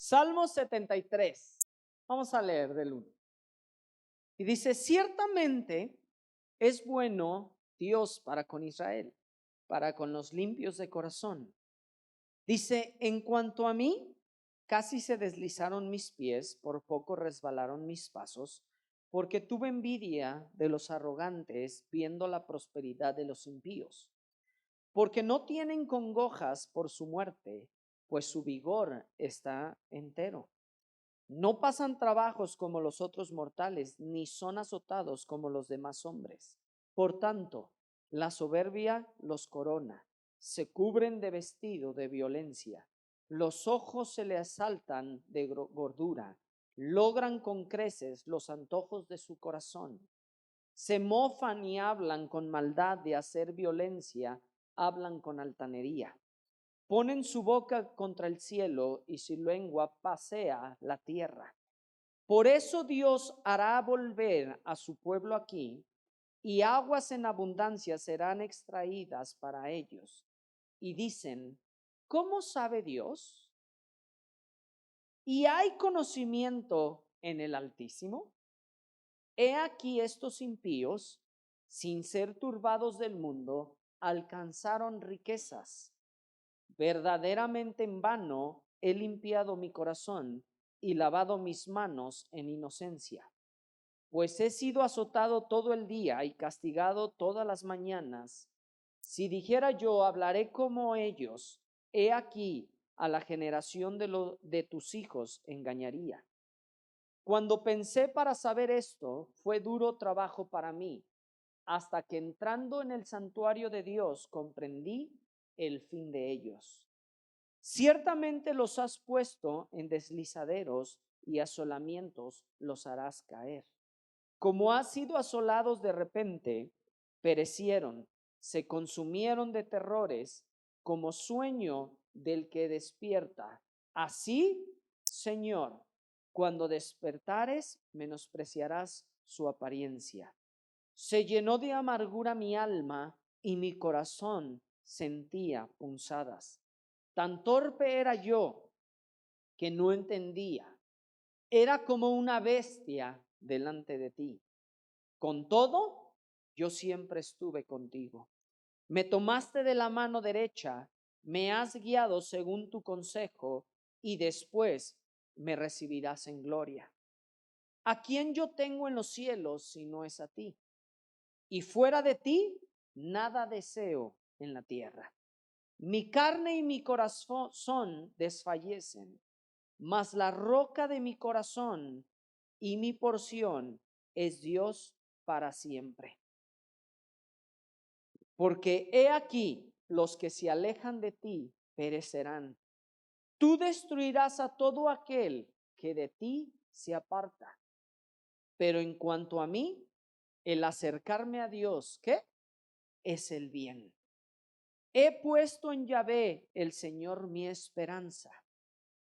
Salmo 73. Vamos a leer del 1. Y dice, ciertamente es bueno Dios para con Israel, para con los limpios de corazón. Dice, en cuanto a mí, casi se deslizaron mis pies, por poco resbalaron mis pasos, porque tuve envidia de los arrogantes, viendo la prosperidad de los impíos, porque no tienen congojas por su muerte, pues su vigor está entero. No pasan trabajos como los otros mortales, ni son azotados como los demás hombres. Por tanto, la soberbia los corona, se cubren de vestido de violencia, los ojos se les asaltan de gordura, logran con creces los antojos de su corazón. Se mofan y hablan con maldad de hacer violencia, hablan con altanería. Ponen su boca contra el cielo y su lengua pasea la tierra. Por eso Dios hará volver a su pueblo aquí, y aguas en abundancia serán extraídas para ellos. Y dicen, ¿cómo sabe Dios? ¿Y hay conocimiento en el Altísimo? He aquí estos impíos, sin ser turbados del mundo, alcanzaron riquezas. Verdaderamente en vano he limpiado mi corazón y lavado mis manos en inocencia, pues he sido azotado todo el día y castigado todas las mañanas. Si dijera yo, hablaré como ellos, he aquí a la generación de tus hijos engañaría. Cuando pensé para saber esto, fue duro trabajo para mí, hasta que entrando en el santuario de Dios comprendí el fin de ellos. Ciertamente los has puesto en deslizaderos y asolamientos los harás caer. Como has sido asolados de repente, perecieron, se consumieron de terrores, como sueño del que despierta. Así, Señor, cuando despertares, menospreciarás su apariencia. Se llenó de amargura mi alma y mi corazón sentía punzadas. Tan torpe era yo que no entendía. Era como una bestia delante de ti. Con todo, yo siempre estuve contigo. Me tomaste de la mano derecha, me has guiado según tu consejo, y después me recibirás en gloria. ¿A quién yo tengo en los cielos si no es a ti? Y fuera de ti, nada deseo en la tierra. Mi carne y mi corazón desfallecen, mas la roca de mi corazón y mi porción es Dios para siempre. Porque he aquí, los que se alejan de ti perecerán. Tú destruirás a todo aquel que de ti se aparta. Pero en cuanto a mí, el acercarme a Dios, ¿qué? Es el bien. He puesto en Yahvé, el Señor, mi esperanza,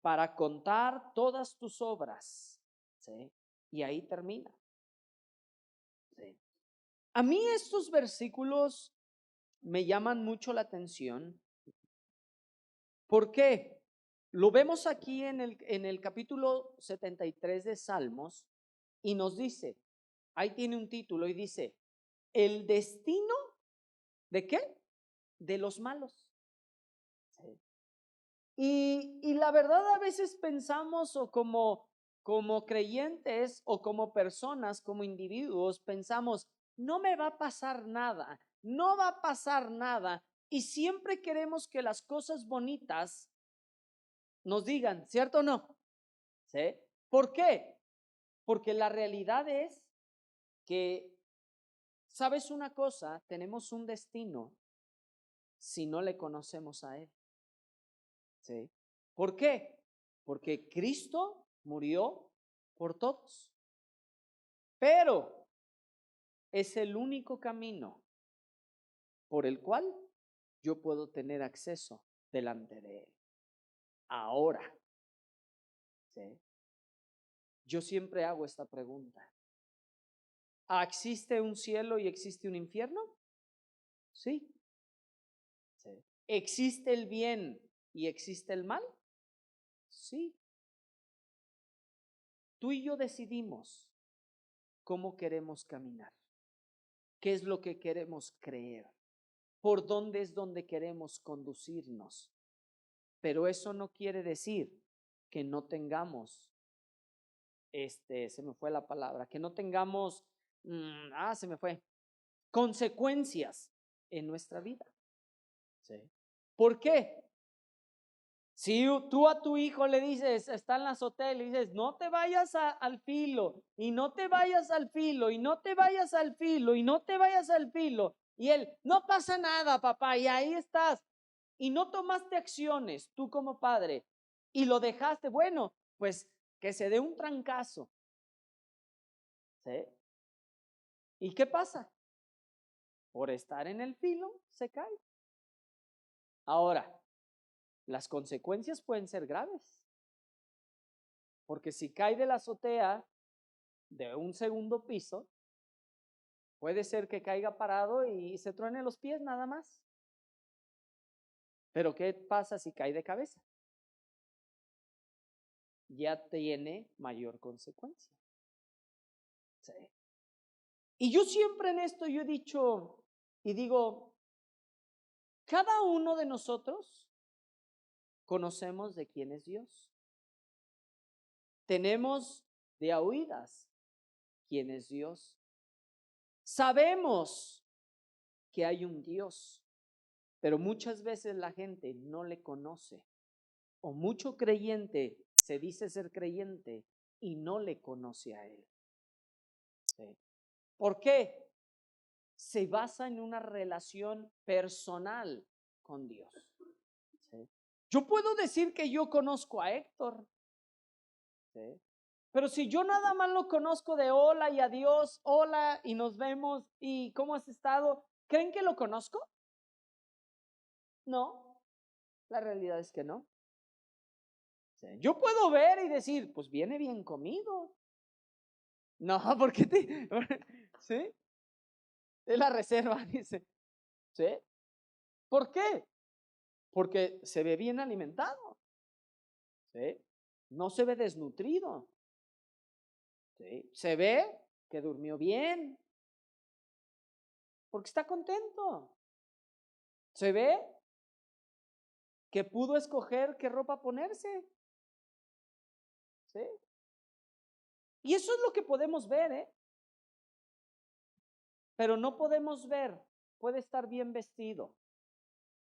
para contar todas tus obras. ¿Sí? Y ahí termina. ¿Sí? A mí estos versículos me llaman mucho la atención. ¿Por qué? Lo vemos aquí en el capítulo 73 de Salmos y nos dice, ahí tiene un título y dice, el destino ¿de qué? De los malos. ¿Sí? Y la verdad a veces pensamos o como creyentes o como personas, como individuos, pensamos, no me va a pasar nada, no va a pasar nada. Y siempre queremos que las cosas bonitas nos digan, ¿cierto o no? ¿Sí? ¿Por qué? Porque la realidad es que, ¿sabes una cosa? Tenemos un destino si no le conocemos a Él. ¿Sí? ¿Por qué? Porque Cristo murió por todos. Pero es el único camino por el cual yo puedo tener acceso delante de Él. Ahora, ¿sí? Yo siempre hago esta pregunta. ¿Existe un cielo y existe un infierno? Sí. ¿Sí? ¿Existe el bien y existe el mal? Sí. tú y yo decidimos cómo queremos caminar, qué es lo que queremos creer, por dónde es donde queremos conducirnos. Pero eso no quiere decir que no tengamos, se me fue la palabra, que no tengamos, se me fue, consecuencias en nuestra vida. ¿Sí? ¿Por qué? Si tú a tu hijo le dices, está en la azotea, y le dices, no te vayas al filo, y no te vayas al filo, y no te vayas al filo, y no te vayas al filo, y él, no pasa nada, papá, y ahí estás, y no tomaste acciones, tú como padre, y lo dejaste, bueno, pues que se dé un trancazo. ¿Sí? ¿Y qué pasa? Por estar en el filo, se cae. Ahora, las consecuencias pueden ser graves. Porque si cae de la azotea de un segundo piso, puede ser que caiga parado y se truene los pies nada más. Pero ¿qué pasa si cae de cabeza? Ya tiene mayor consecuencia. ¿Sí? Y yo siempre en esto yo he dicho y digo, cada uno de nosotros conocemos de quién es Dios. Tenemos de a oídas quién es Dios. Sabemos que hay un Dios, pero muchas veces la gente no le conoce. O mucho creyente se dice ser creyente y no le conoce a Él. ¿Sí? ¿Por qué? Se basa en una relación personal con Dios. ¿Sí? Yo puedo decir que yo conozco a Héctor, ¿sí? Pero si yo nada más lo conozco de hola y adiós, hola y nos vemos y cómo has estado, ¿creen que lo conozco? No, la realidad es que no. ¿Sí? Yo puedo ver y decir, pues viene bien comido. No, porque ¿sí? Es la reserva, dice. ¿Sí? ¿Por qué? Porque se ve bien alimentado. ¿Sí? No se ve desnutrido. ¿Sí? Se ve que durmió bien. Porque está contento. Se ve que pudo escoger qué ropa ponerse. ¿Sí? Y eso es lo que podemos ver, ¿eh? Pero no podemos ver. Puede estar bien vestido.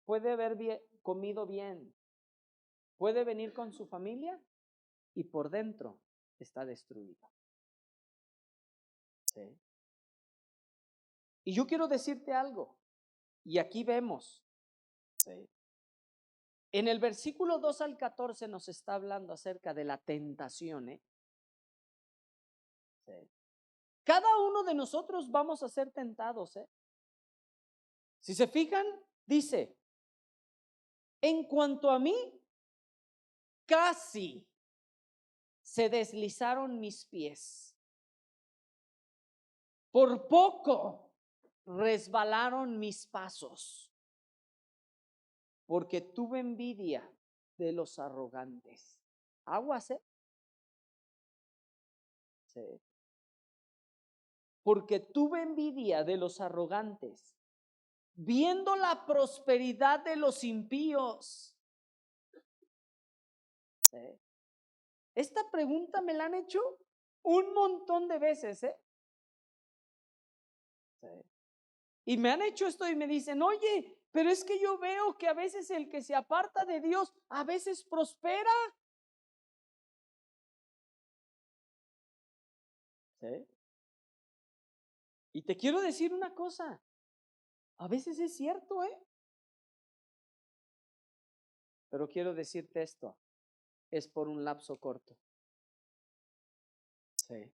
Puede haber comido bien. Puede venir con su familia y por dentro está destruido. ¿Sí? Y yo quiero decirte algo. Y aquí vemos. ¿Sí? En el versículo 2 al 14 nos está hablando acerca de la tentación. ¿Sí? Cada uno de nosotros vamos a ser tentados. Si se fijan, dice, en cuanto a mí, casi se deslizaron mis pies. Por poco resbalaron mis pasos, porque tuve envidia de los arrogantes. Aguas, Sí. Porque tuve envidia de los arrogantes, viendo la prosperidad de los impíos. ¿Sí? Esta pregunta me la han hecho un montón de veces, ¿Sí? Y me han hecho esto y me dicen, oye, pero es que yo veo que a veces el que se aparta de Dios, a veces prospera. ¿Sí? Y te quiero decir una cosa, a veces es cierto, pero quiero decirte esto, es por un lapso corto. Sí.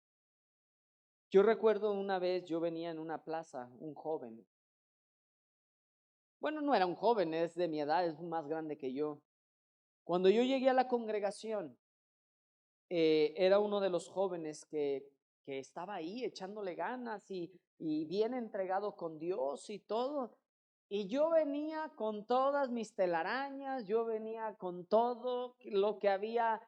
Yo recuerdo una vez, yo venía en una plaza, un joven. Bueno, no era un joven, es de mi edad, es más grande que yo. Cuando yo llegué a la congregación, era uno de los jóvenes que estaba ahí echándole ganas y bien entregado con Dios y todo. Y yo venía con todas mis telarañas, yo venía con todo lo que había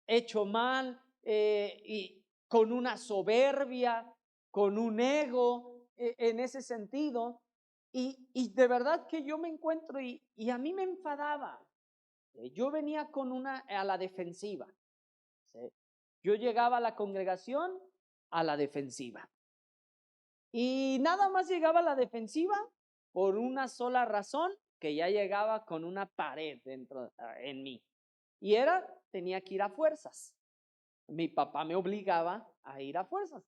hecho mal. y con una soberbia, con un ego en ese sentido. Y de verdad que yo me encuentro y a mí me enfadaba. Yo venía a la defensiva. ¿Sí? Yo llegaba a la congregación a la defensiva. Y nada más llegaba a la defensiva por una sola razón, que ya llegaba con una pared dentro en mí. Y tenía que ir a fuerzas. Mi papá me obligaba a ir a fuerzas.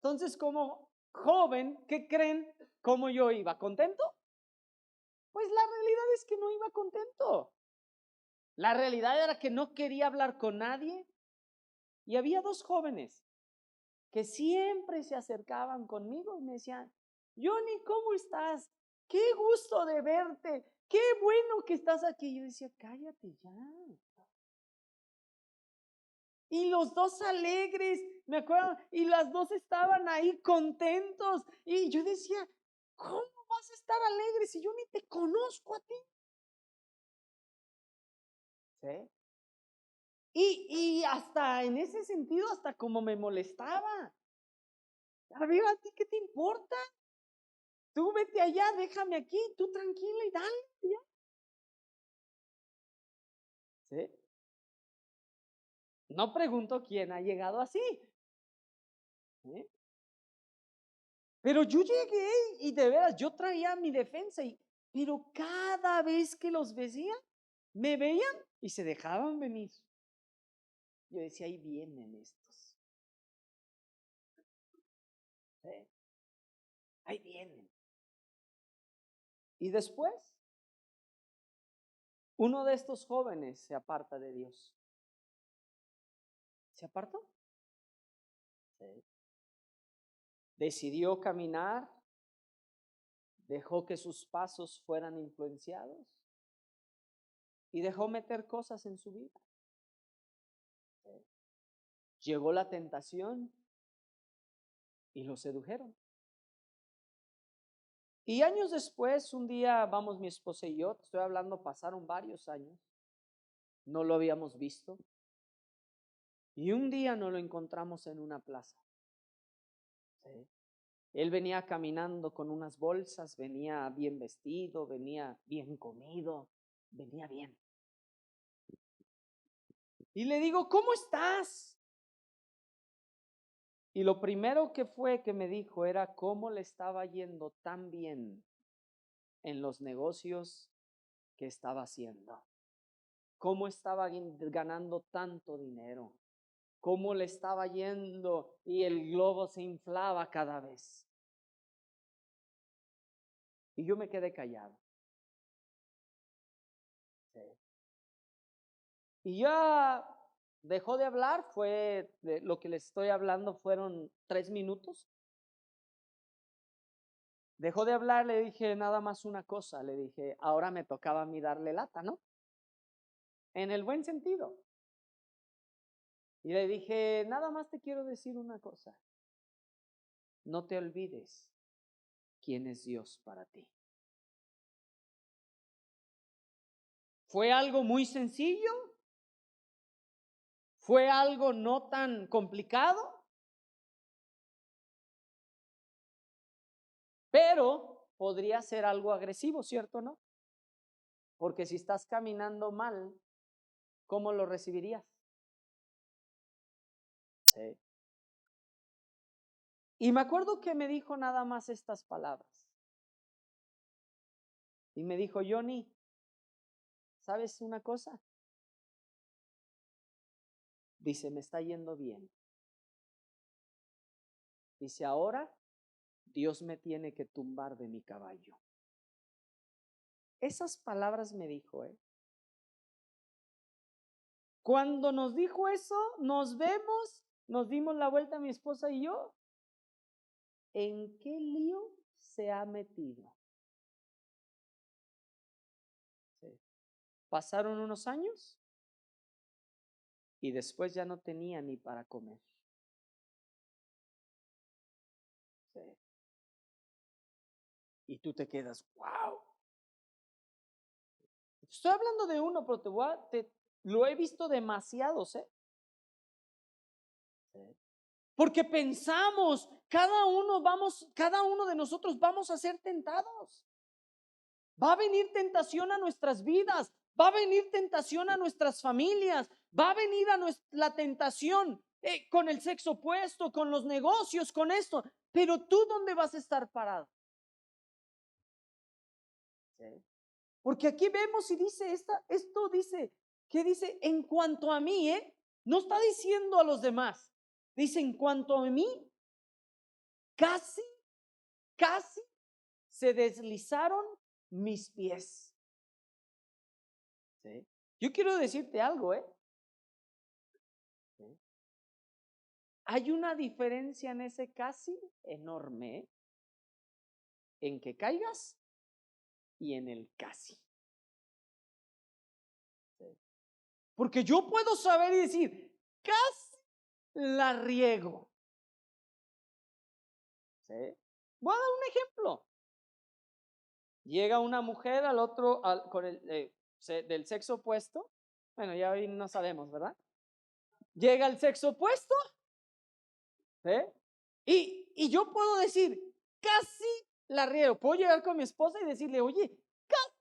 Entonces, como joven, ¿qué creen? ¿Cómo yo iba? ¿Contento? Pues la realidad es que no iba contento. La realidad era que no quería hablar con nadie. Y había dos jóvenes que siempre se acercaban conmigo y me decían: Johnny, ¿cómo estás? Qué gusto de verte. Qué bueno que estás aquí. Yo decía: cállate ya. Y los dos alegres, me acuerdo, y las dos estaban ahí contentos. Y yo decía: ¿cómo vas a estar alegre si yo ni te conozco a ti? ¿Sí? Y hasta en ese sentido, hasta como me molestaba. A ver, ¿a ti qué te importa? Tú vete allá, déjame aquí, tú tranquila y dale. ¿Ya? ¿Sí? No pregunto quién ha llegado así. ¿Sí? Pero yo llegué y de veras yo traía mi defensa, pero cada vez que los veía, me veían y se dejaban venir. Yo decía: ahí vienen estos. ¿Sí? Ahí vienen. Y después, uno de estos jóvenes se aparta de Dios. ¿Se apartó? Sí. Decidió caminar, dejó que sus pasos fueran influenciados y dejó meter cosas en su vida. Sí. Llegó la tentación y lo sedujeron. Y años después, un día vamos mi esposa y yo, te estoy hablando, pasaron varios años, no lo habíamos visto. Y un día nos lo encontramos en una plaza. ¿Sí? Él venía caminando con unas bolsas, venía bien vestido, venía bien comido, venía bien. Y le digo: ¿cómo estás? Y lo primero que me dijo era cómo le estaba yendo tan bien en los negocios que estaba haciendo. Cómo estaba ganando tanto dinero. Cómo le estaba yendo y el globo se inflaba cada vez. Y yo me quedé callado. Sí. Y ya dejó de hablar, lo que les estoy hablando fueron 3 minutos. Dejó de hablar, le dije nada más una cosa, le dije: ahora me tocaba a mí darle lata, ¿no? En el buen sentido. Y le dije: nada más te quiero decir una cosa. No te olvides quién es Dios para ti. Fue algo muy sencillo. Fue algo no tan complicado. Pero podría ser algo agresivo, ¿cierto o no? Porque si estás caminando mal, ¿cómo lo recibirías? Sí. Y me acuerdo que me dijo nada más estas palabras. Y me dijo: Johnny, ¿sabes una cosa? Dice: me está yendo bien. Dice: ahora Dios me tiene que tumbar de mi caballo. Esas palabras me dijo, Cuando nos dijo eso, nos dimos la vuelta mi esposa y yo. ¿En qué lío se ha metido? Sí. Pasaron unos años y después ya no tenía ni para comer. Sí. Y tú te quedas: wow. Estoy hablando de uno, pero lo he visto demasiados, Porque pensamos, cada uno de nosotros vamos a ser tentados. Va a venir tentación a nuestras vidas, va a venir tentación a nuestras familias, va a venir la tentación con el sexo opuesto, con los negocios, con esto. Pero tú, ¿dónde vas a estar parado? ¿Sí? Porque aquí vemos y dice, esto dice, ¿qué dice? En cuanto a mí, no está diciendo a los demás. Dice, en cuanto a mí, casi se deslizaron mis pies. ¿Sí? Yo quiero decirte algo, ¿Sí? Hay una diferencia en ese casi enorme, en que caigas y en el casi. ¿Sí? Porque yo puedo saber y decir, casi la riego. ¿Sí? Voy a dar un ejemplo. Llega una mujer al otro, con del sexo opuesto. Bueno, ya hoy no sabemos, ¿verdad? Llega el sexo opuesto. Y yo puedo decir, casi la riego. Puedo llegar con mi esposa y decirle, oye, casi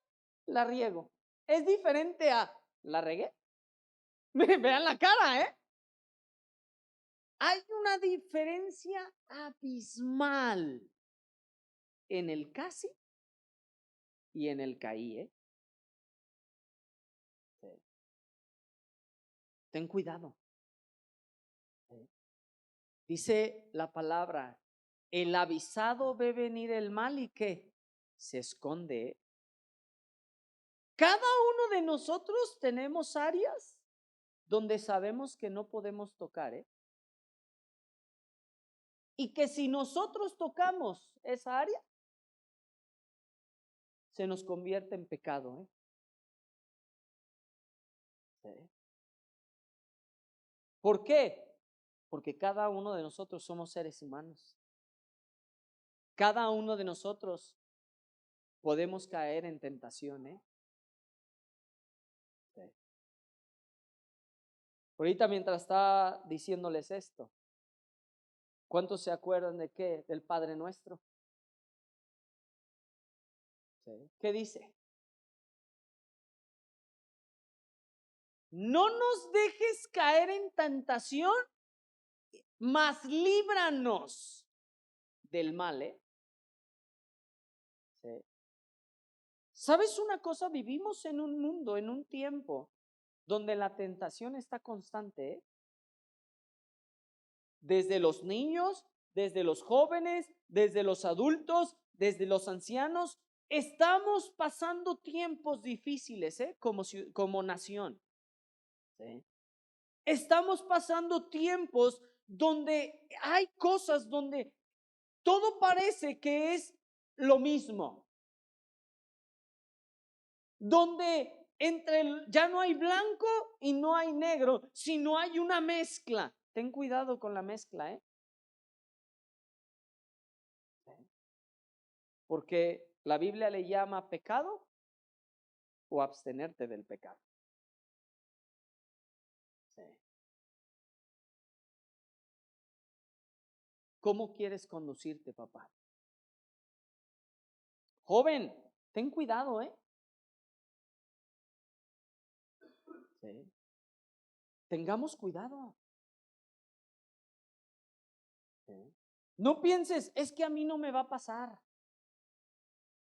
la riego. Es diferente a, ¿la regué? Vean la cara, Hay una diferencia abismal en el casi y en el caí, Sí. Ten cuidado. Sí. Dice la palabra, el avisado ve venir el mal y ¿qué? Se esconde. Cada uno de nosotros tenemos áreas donde sabemos que no podemos tocar, y que si nosotros tocamos esa área, se nos convierte en pecado, Sí. ¿Por qué? Porque cada uno de nosotros somos seres humanos. Cada uno de nosotros podemos caer en tentación, Sí. Ahorita mientras estaba diciéndoles esto, ¿cuántos se acuerdan de qué? Del Padre Nuestro. ¿Sí? ¿Qué dice? No nos dejes caer en tentación, mas líbranos del mal, ¿Sí? ¿Sabes una cosa? Vivimos en un mundo, en un tiempo donde la tentación está constante, Desde los niños, desde los jóvenes, desde los adultos, desde los ancianos. Estamos pasando tiempos difíciles, como nación, ¿sí? Estamos pasando tiempos donde hay cosas donde todo parece que es lo mismo. Donde ya no hay blanco y no hay negro, sino hay una mezcla. Ten cuidado con la mezcla, Porque la Biblia le llama pecado o abstenerte del pecado. Sí. ¿Cómo quieres conducirte, papá? Joven, ten cuidado, Sí. Tengamos cuidado. Sí. No pienses, es que a mí no me va a pasar.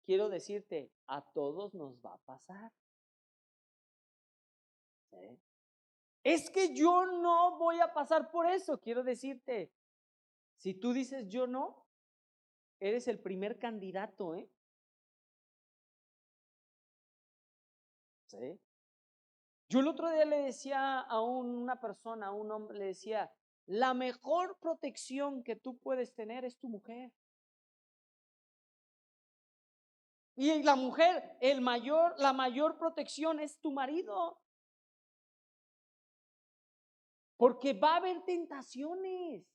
Quiero decirte, a todos nos va a pasar. ¿Sí? Es que yo no voy a pasar por eso. Quiero decirte, si tú dices yo no, eres el primer candidato, ¿Sí? Yo el otro día le decía a una persona, a un hombre, le decía, la mejor protección que tú puedes tener es tu mujer. Y la mujer, la mayor protección es tu marido. Porque va a haber tentaciones,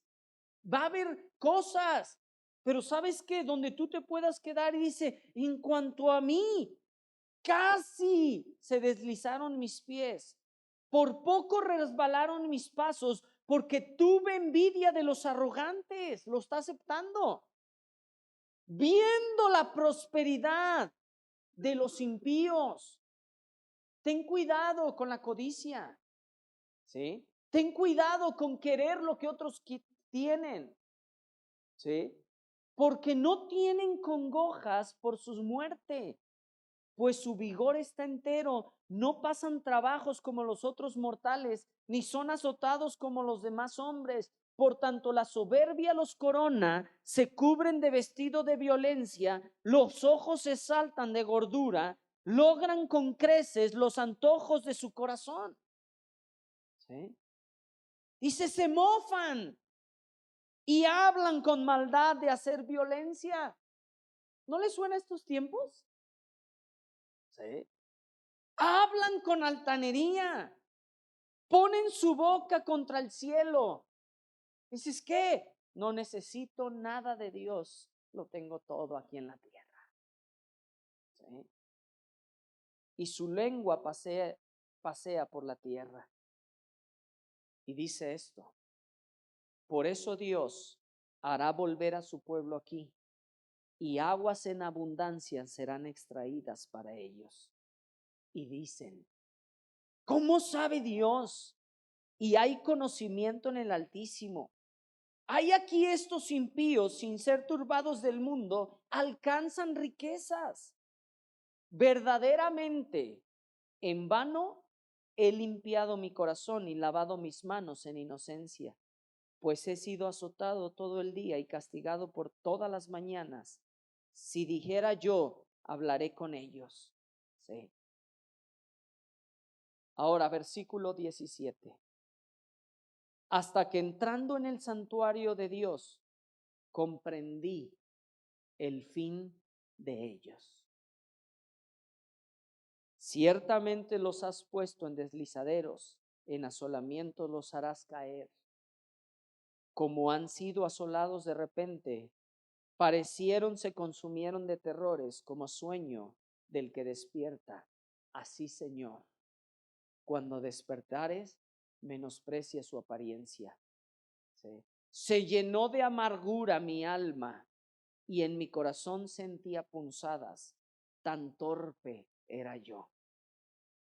va a haber cosas, pero ¿sabes qué? Donde tú te puedas quedar y dice, en cuanto a mí, casi se deslizaron mis pies, por poco resbalaron mis pasos, porque tuve envidia de los arrogantes, lo está aceptando. Viendo la prosperidad de los impíos. Ten cuidado con la codicia, ¿sí? Ten cuidado con querer lo que otros tienen, ¿sí? Porque no tienen congojas por su muerte, pues su vigor está entero. No pasan trabajos como los otros mortales, ni son azotados como los demás hombres. Por tanto, la soberbia los corona, se cubren de vestido de violencia, los ojos se saltan de gordura, logran con creces los antojos de su corazón. ¿Sí? Dice, se mofan y hablan con maldad de hacer violencia. ¿No les suena estos tiempos? ¿Sí? Hablan con altanería, ponen su boca contra el cielo. Dices, ¿qué? No necesito nada de Dios, lo tengo todo aquí en la tierra. ¿Sí? Y su lengua pasea por la tierra. Y dice esto, por eso Dios hará volver a su pueblo aquí, y aguas en abundancia serán extraídas para ellos. Y dicen, ¿cómo sabe Dios? Y hay conocimiento en el Altísimo. Hay aquí estos impíos, sin ser turbados del mundo, alcanzan riquezas. Verdaderamente, en vano he limpiado mi corazón y lavado mis manos en inocencia, pues he sido azotado todo el día y castigado por todas las mañanas. Si dijera yo, hablaré con ellos. Sí. Ahora, versículo 17. Hasta que entrando en el santuario de Dios, comprendí el fin de ellos. Ciertamente los has puesto en deslizaderos, en asolamiento los harás caer. Como han sido asolados de repente, parecieron se consumieron de terrores, como sueño del que despierta. Así, Señor, cuando despertares, menosprecia su apariencia. ¿Sí? Se llenó de amargura mi alma, y en mi corazón sentía punzadas. Tan torpe era yo,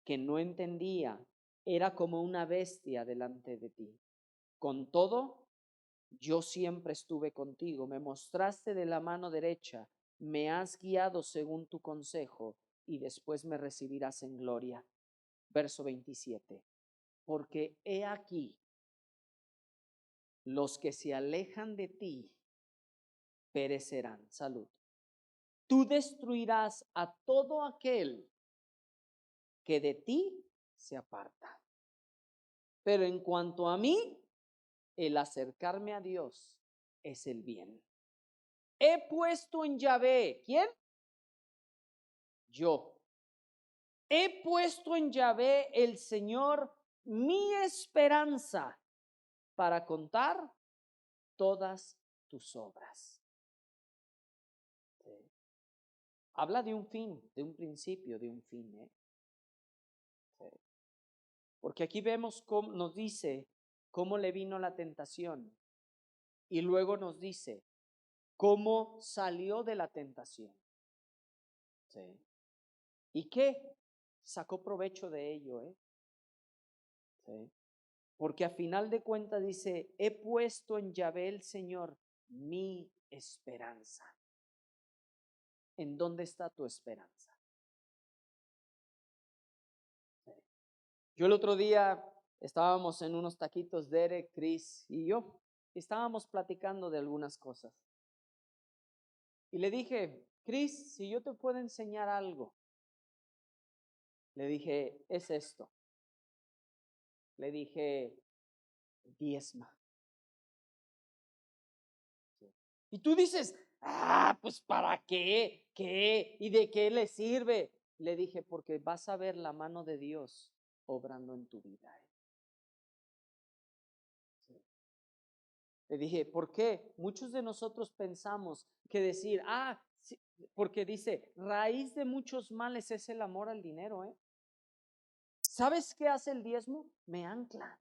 que no entendía, era como una bestia delante de ti. Con todo, yo siempre estuve contigo, me mostraste de la mano derecha, me has guiado según tu consejo, y después me recibirás en gloria. Verso 27. Porque he aquí, los que se alejan de ti perecerán. Salud. Tú destruirás a todo aquel que de ti se aparta. Pero en cuanto a mí, el acercarme a Dios es el bien. He puesto en Yahvé, ¿quién? Yo. He puesto en Yahvé el Señor mi esperanza para contar todas tus obras. Sí. Habla de un fin, de un principio, de un fin. Sí. Porque aquí vemos cómo nos dice cómo le vino la tentación y luego nos dice cómo salió de la tentación. Sí. ¿Y qué? Sacó provecho de ello. Sí. Porque a final de cuentas dice, he puesto en Yahvé el Señor mi esperanza. ¿En dónde está tu esperanza? Sí. Yo el otro día estábamos en unos taquitos, Derek, Chris y yo, y estábamos platicando de algunas cosas. Y le dije, Chris, si yo te puedo enseñar algo, le dije, es esto. Le dije, diezma. Sí. Y tú dices, pues ¿para qué? ¿Qué? ¿Y de qué le sirve? Le dije, porque vas a ver la mano de Dios obrando en tu vida. Sí. Le dije, ¿por qué? Muchos de nosotros pensamos que decir, sí, porque dice, raíz de muchos males es el amor al dinero. ¿Sabes qué hace el diezmo? Me ancla.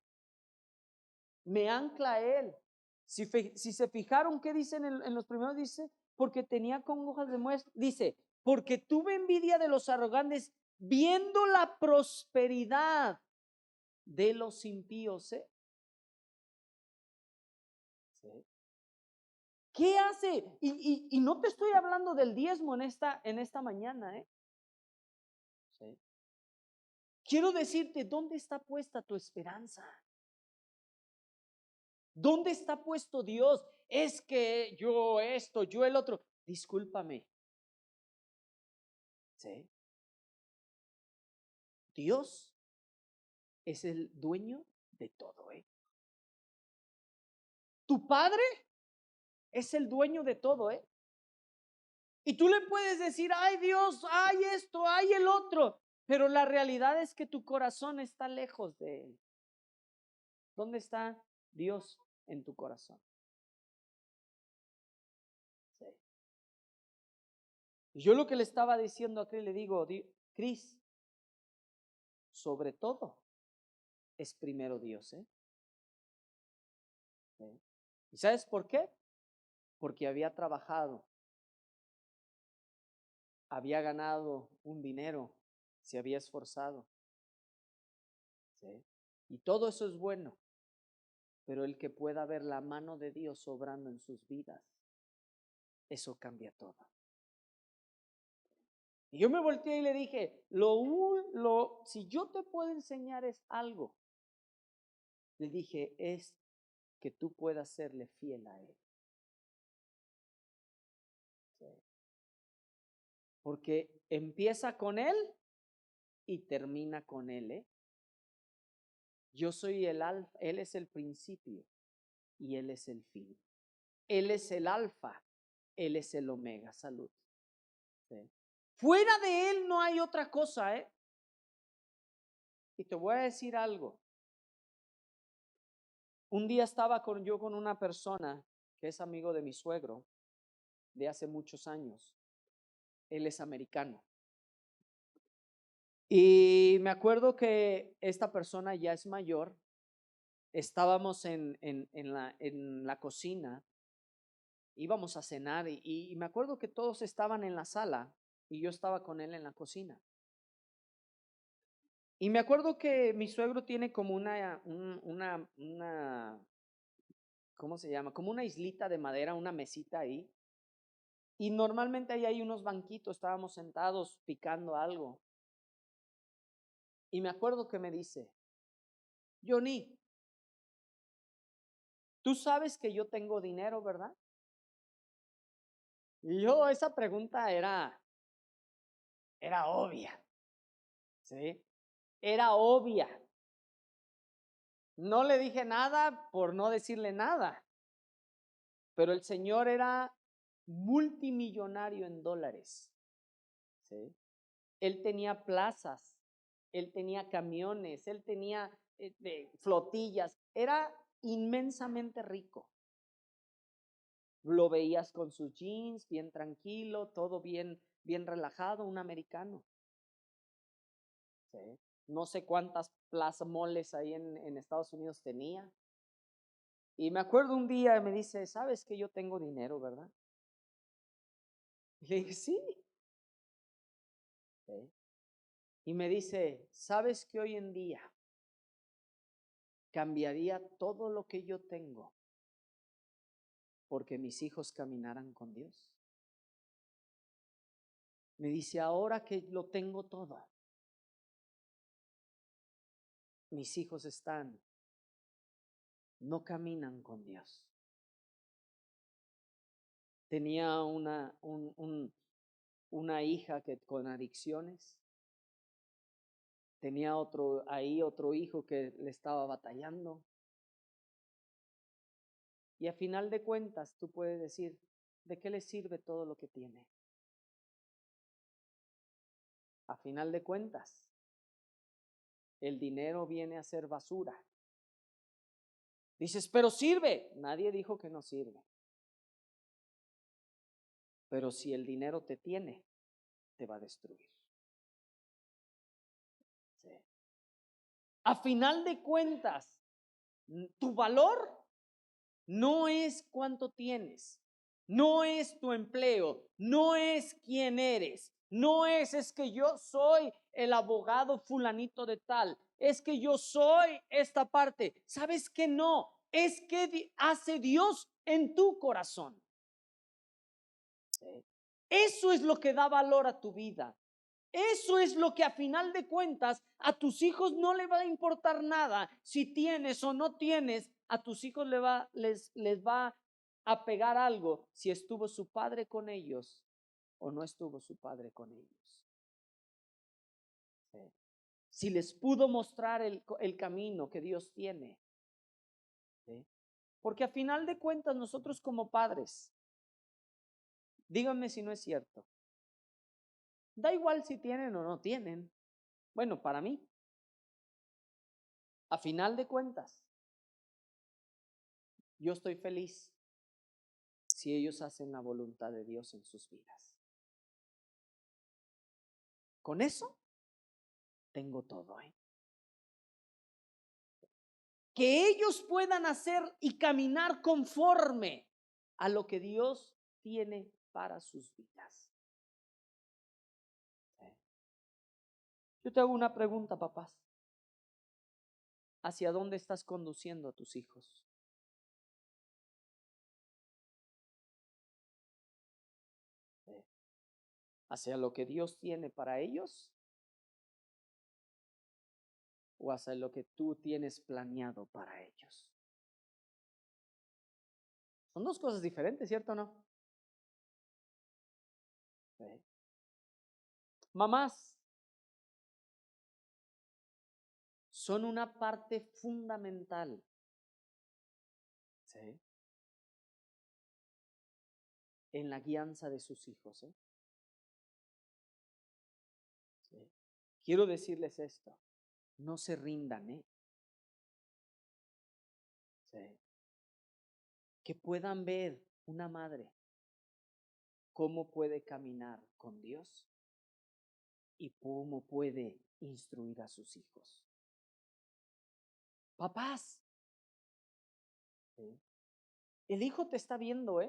me ancla a Él. Si se fijaron, ¿qué dice en los primeros? Dice, porque tenía congojas de muestra. Dice, porque tuve envidia de los arrogantes, viendo la prosperidad de los impíos. ¿Sí? ¿Qué hace? Y no te estoy hablando del diezmo en esta mañana, ¿eh? ¿Sí? Quiero decirte, ¿dónde está puesta tu esperanza? ¿Dónde está puesto Dios? Es que yo esto, yo el otro. Discúlpame. ¿Sí? Dios es el dueño de todo, ¿eh? Tu padre es el dueño de todo, ¿eh? Y tú le puedes decir, ay Dios, ay esto, ay el otro, pero la realidad es que tu corazón está lejos de Él. ¿Dónde está Dios en tu corazón? Sí. Yo lo que le estaba diciendo a Cris, le digo, Cris, sobre todo es primero Dios, ¿eh? Sí. ¿Y sabes por qué? Porque había trabajado, había ganado un dinero, se había esforzado. ¿Sí? Y todo eso es bueno, pero el que pueda ver la mano de Dios obrando en sus vidas, eso cambia todo. Y yo me volteé y le dije, si yo te puedo enseñar es algo, le dije, es que tú puedas serle fiel a Él. ¿Sí? Porque empieza con Él y termina con Él, ¿eh? Yo soy el alfa, Él es el principio y Él es el fin. Él es el alfa, Él es el omega. Salud. ¿Sí? Fuera de Él no hay otra cosa, ¿eh? Y te voy a decir algo. Un día estaba yo con una persona que es amigo de mi suegro de hace muchos años. Él es americano. Y me acuerdo que esta persona ya es mayor. Estábamos en la cocina, íbamos a cenar y me acuerdo que todos estaban en la sala y yo estaba con él en la cocina. Y me acuerdo que mi suegro tiene como una, ¿cómo se llama? Como una islita de madera, una mesita ahí. Y normalmente ahí hay unos banquitos, estábamos sentados picando algo. Y me acuerdo que me dice, Johnny, tú sabes que yo tengo dinero, ¿verdad? Y yo, esa pregunta era obvia, ¿sí? Era obvia. No le dije nada por no decirle nada, pero el señor era multimillonario en dólares, ¿sí? Él tenía plazas, él tenía camiones, él tenía flotillas, era inmensamente rico. Lo veías con sus jeans, bien tranquilo, todo bien, bien relajado, un americano. ¿Sí? No sé cuántas plazas moles ahí en Estados Unidos tenía. Y me acuerdo un día me dice, ¿sabes que yo tengo dinero, verdad? Y le dije, sí. ¿Sí? Y me dice, ¿sabes que hoy en día cambiaría todo lo que yo tengo porque mis hijos caminaran con Dios? Me dice, ahora que lo tengo todo, mis hijos no caminan con Dios. Tenía una hija que con adicciones, tenía otro hijo que le estaba batallando. Y a final de cuentas, tú puedes decir, ¿de qué le sirve todo lo que tiene? A final de cuentas, el dinero viene a ser basura. Dices, pero sirve. Nadie dijo que no sirve. Pero si el dinero te tiene, te va a destruir. Sí. A final de cuentas, Tu valor no es cuánto tienes, no es tu empleo, no es quién eres, no es que yo soy el abogado fulanito de tal, es que yo soy esta parte. ¿Sabes qué? No, es que hace Dios en tu corazón. Eso es lo que da valor a tu vida. Eso es lo que a final de cuentas a tus hijos no le va a importar nada si tienes o no tienes. A tus hijos les va a pegar algo si estuvo su padre con ellos o no estuvo su padre con ellos. ¿Sí? Si les pudo mostrar el camino que Dios tiene. ¿Sí? Porque a final de cuentas nosotros como padres, díganme si no es cierto, da igual si tienen o no tienen. Bueno, para mí, a final de cuentas, yo estoy feliz si ellos hacen la voluntad de Dios en sus vidas. Con eso tengo todo. Que ellos puedan hacer y caminar conforme a lo que Dios tiene para sus vidas. Yo te hago una pregunta, papás. ¿Hacia dónde estás conduciendo a tus hijos? ¿Hacia lo que Dios tiene para ellos? ¿O hacia lo que tú tienes planeado para ellos? Son dos cosas diferentes, ¿cierto o no? Mamás son una parte fundamental. ¿Sí? En la guianza de sus hijos. ¿Sí? Quiero decirles esto, no se rindan. ¿Sí? Que puedan ver una madre cómo puede caminar con Dios y cómo puede instruir a sus hijos. Papás, ¿sí? El hijo te está viendo,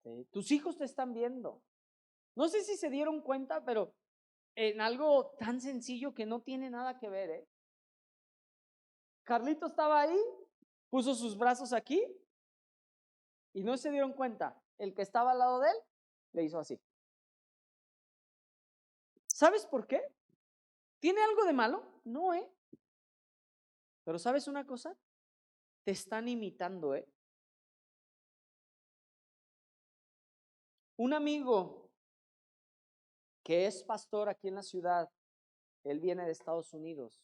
¿Sí? Tus hijos te están viendo. No sé si se dieron cuenta, pero en algo tan sencillo que no tiene nada que ver, Carlito estaba ahí, puso sus brazos aquí y no se dieron cuenta. El que estaba al lado de él le hizo así. ¿Sabes por qué? ¿Tiene algo de malo? No, Pero ¿sabes una cosa? Te están imitando, Un amigo que es pastor aquí en la ciudad, él viene de Estados Unidos.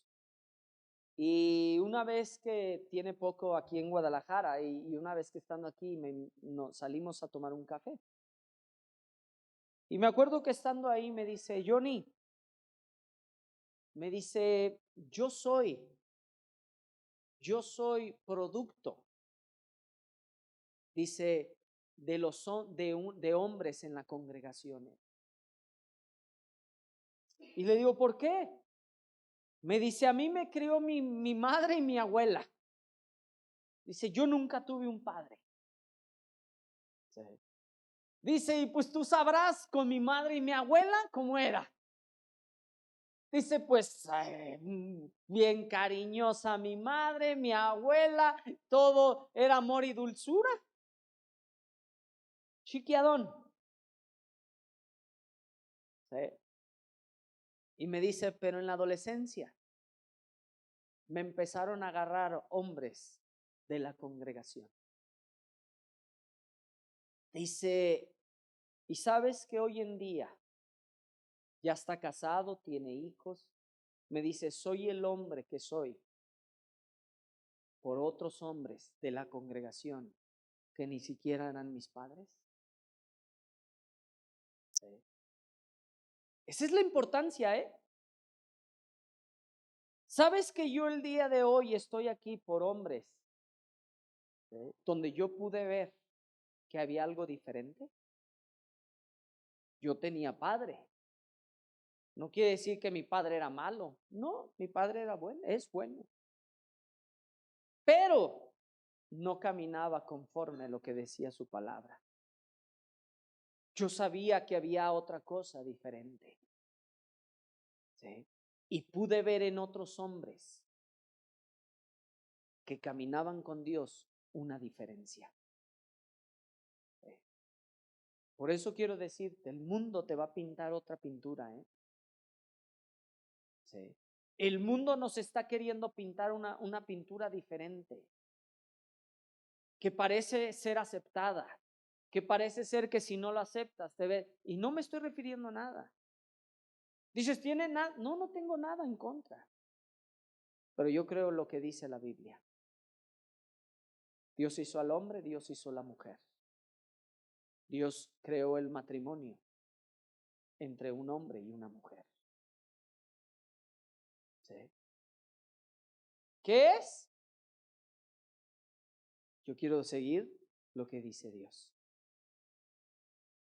Y una vez que tiene poco aquí en Guadalajara y una vez que estando aquí salimos a tomar un café. Y me acuerdo que estando ahí me dice, Johnny, me dice, yo soy producto, dice, de hombres en la congregación. Y le digo, ¿por qué? Me dice, a mí me crió mi madre y mi abuela. Dice, yo nunca tuve un padre. Sí. Dice, y pues tú sabrás con mi madre y mi abuela cómo era. Dice, pues bien cariñosa mi madre, mi abuela, todo era amor y dulzura. Chiquiadón. Sí. Y me dice, pero en la adolescencia me empezaron a agarrar hombres de la congregación. Dice, y sabes que hoy en día ya está casado, tiene hijos. Me dice, soy el hombre que soy por otros hombres de la congregación que ni siquiera eran mis padres. Sí. Esa es la importancia, ¿Sabes que yo el día de hoy estoy aquí por hombres, donde yo pude ver que había algo diferente? Yo tenía padre. No quiere decir que mi padre era malo. No, mi padre era bueno, es bueno. pero no caminaba conforme a lo que decía su palabra. Yo sabía que había otra cosa diferente. ¿Sí? Y pude ver en otros hombres que caminaban con Dios una diferencia. ¿Sí? Por eso quiero decirte, el mundo te va a pintar otra pintura, ¿eh? ¿Sí? El mundo nos está queriendo pintar una pintura diferente, que parece ser aceptada, que parece ser que si no lo aceptas te ve. Y no me estoy refiriendo a nada. Dices, ¿tiene nada? No, no tengo nada en contra. Pero yo creo lo que dice la Biblia. Dios hizo al hombre, Dios hizo a la mujer. Dios creó el matrimonio entre un hombre y una mujer. ¿Sí? ¿Qué es? Yo quiero seguir lo que dice Dios.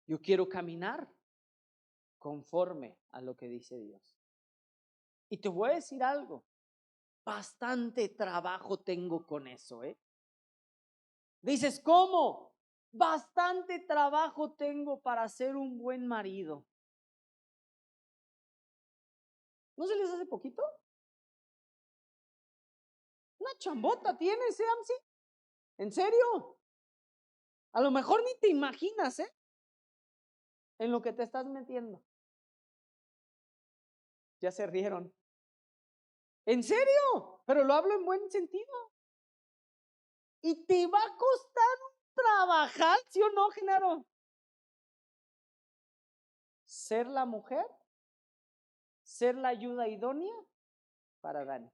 Yo quiero caminar conforme a lo que dice Dios. Y te voy a decir algo, bastante trabajo tengo con eso, ¿eh? Dices, ¿cómo? Bastante trabajo tengo para ser un buen marido. ¿No se les hace poquito? Una chambota tienes, Amsi. ¿En serio? A lo mejor ni te imaginas, en lo que te estás metiendo. Ya se rieron. ¿En serio? Pero lo hablo en buen sentido. Y te va a costar trabajar, ¿sí o no, Genaro? Ser la mujer, ser la ayuda idónea para Dani.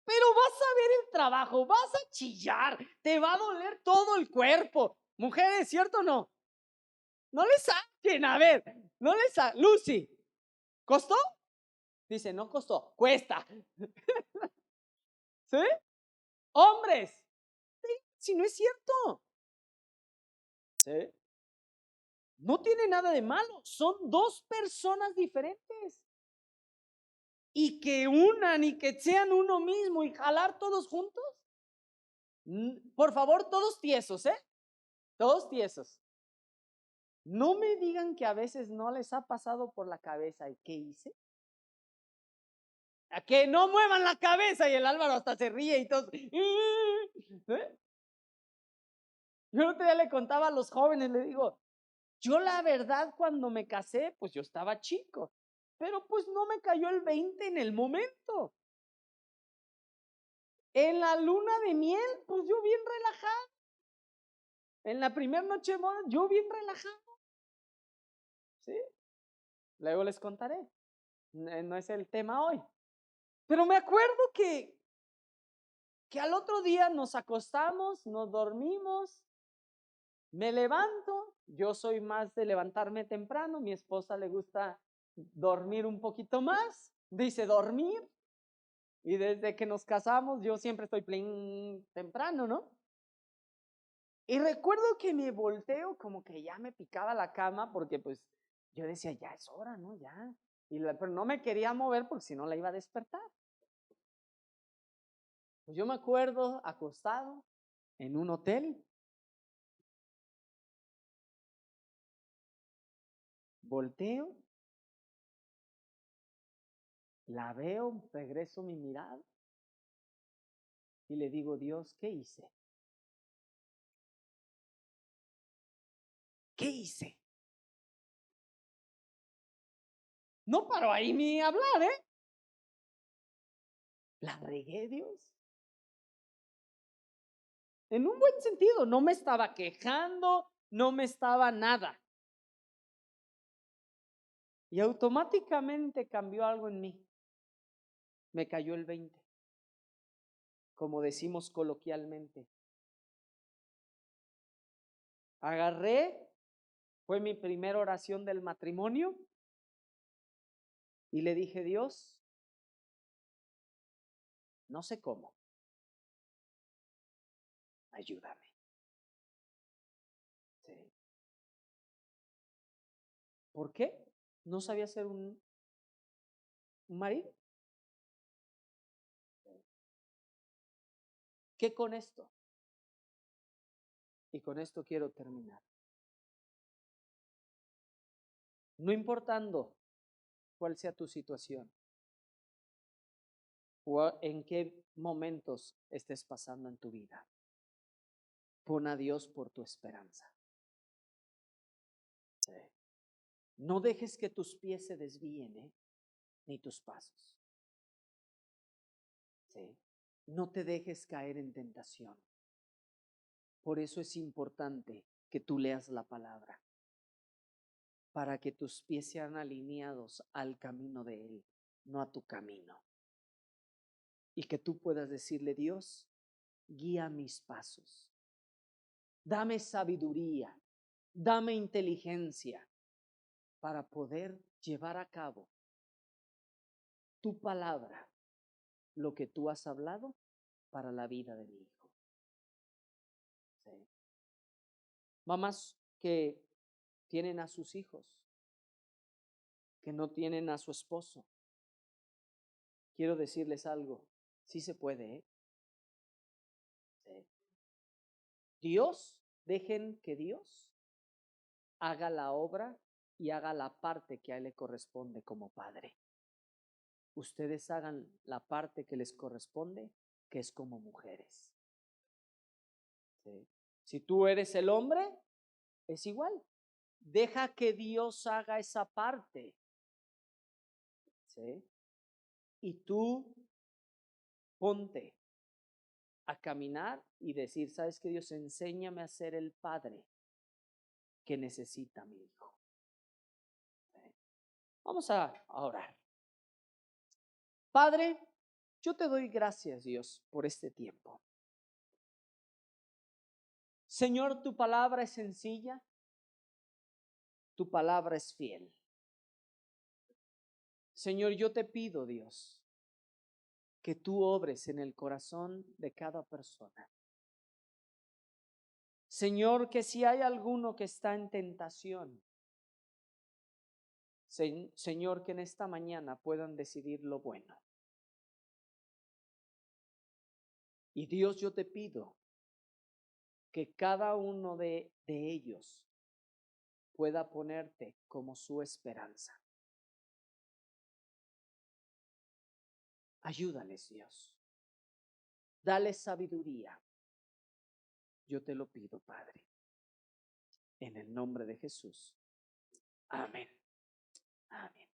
Pero vas a ver el trabajo, vas a chillar, te va a doler todo el cuerpo. Mujeres, ¿cierto o no? No les saquen, a ver, no les saquen. Lucy, ¿costó? Dice, no costó, cuesta. ¿Sí? Hombres, si no es cierto. ¿Sí? No tiene nada de malo, son dos personas diferentes. Y que unan y que sean uno mismo y jalar todos juntos. Por favor, todos tiesos, Todos tiesos. No me digan que a veces no les ha pasado por la cabeza. ¿Y qué hice? A que no muevan la cabeza, y el Álvaro hasta se ríe y todo. Yo el otro día le contaba a los jóvenes, le digo, yo la verdad cuando me casé, pues yo estaba chico, pero pues no me cayó el 20 en el momento. En la luna de miel, pues yo bien relajado. En la primera noche de boda, yo bien relajado. ¿Sí? Luego les contaré. No es el tema hoy. Pero me acuerdo que al otro día nos acostamos, nos dormimos, me levanto, yo soy más de levantarme temprano, mi esposa le gusta dormir un poquito más, dice dormir, y desde que nos casamos yo siempre estoy temprano, ¿no? Y recuerdo que me volteo como que ya me picaba la cama porque pues yo decía, ya es hora, ¿no? Ya. Pero no me quería mover porque si no la iba a despertar. Pues yo me acuerdo acostado en un hotel, volteo, la veo, regreso mi mirada y le digo, Dios, ¿qué hice? ¿Qué hice? No paro ahí ni hablar, La regué, Dios. En un buen sentido, no me estaba quejando, no me estaba nada. Y automáticamente cambió algo en mí. Me cayó el 20, como decimos coloquialmente. Agarré, fue mi primera oración del matrimonio y le dije, Dios, no sé cómo, ayúdame. Sí. ¿Por qué? No sabía ser un marido. ¿Qué con esto? Y con esto quiero terminar. No importando cuál sea tu situación o en qué momentos estés pasando en tu vida, pon a Dios por tu esperanza. Sí. No dejes que tus pies se desvíen, ni tus pasos. Sí. No te dejes caer en tentación. Por eso es importante que tú leas la palabra, para que tus pies sean alineados al camino de Él, no a tu camino. Y que tú puedas decirle: Dios, guía mis pasos. Dame sabiduría, dame inteligencia para poder llevar a cabo tu palabra, lo que tú has hablado para la vida de mi hijo. Sí. Mamás que tienen a sus hijos, que no tienen a su esposo, quiero decirles algo: sí se puede, ¿eh? Sí. Dejen que Dios haga la obra y haga la parte que a Él le corresponde como padre. Ustedes hagan la parte que les corresponde, que es como mujeres. ¿Sí? Si tú eres el hombre, es igual. Deja que Dios haga esa parte. ¿Sí? Y tú ponte a caminar y decir: ¿sabes qué, Dios? Enséñame a ser el padre que necesita mi hijo. ¿Sí? Vamos a orar. Padre, yo te doy gracias, Dios, por este tiempo. Señor, tu palabra es sencilla, tu palabra es fiel. Señor, yo te pido, Dios, que tú obres en el corazón de cada persona. Señor, que si hay alguno que está en tentación, Señor, que en esta mañana puedan decidir lo bueno. Y Dios, yo te pido que cada uno de ellos pueda ponerte como su esperanza. Ayúdales, Dios. Dale sabiduría. Yo te lo pido, Padre, en el nombre de Jesús. Amén. Amén.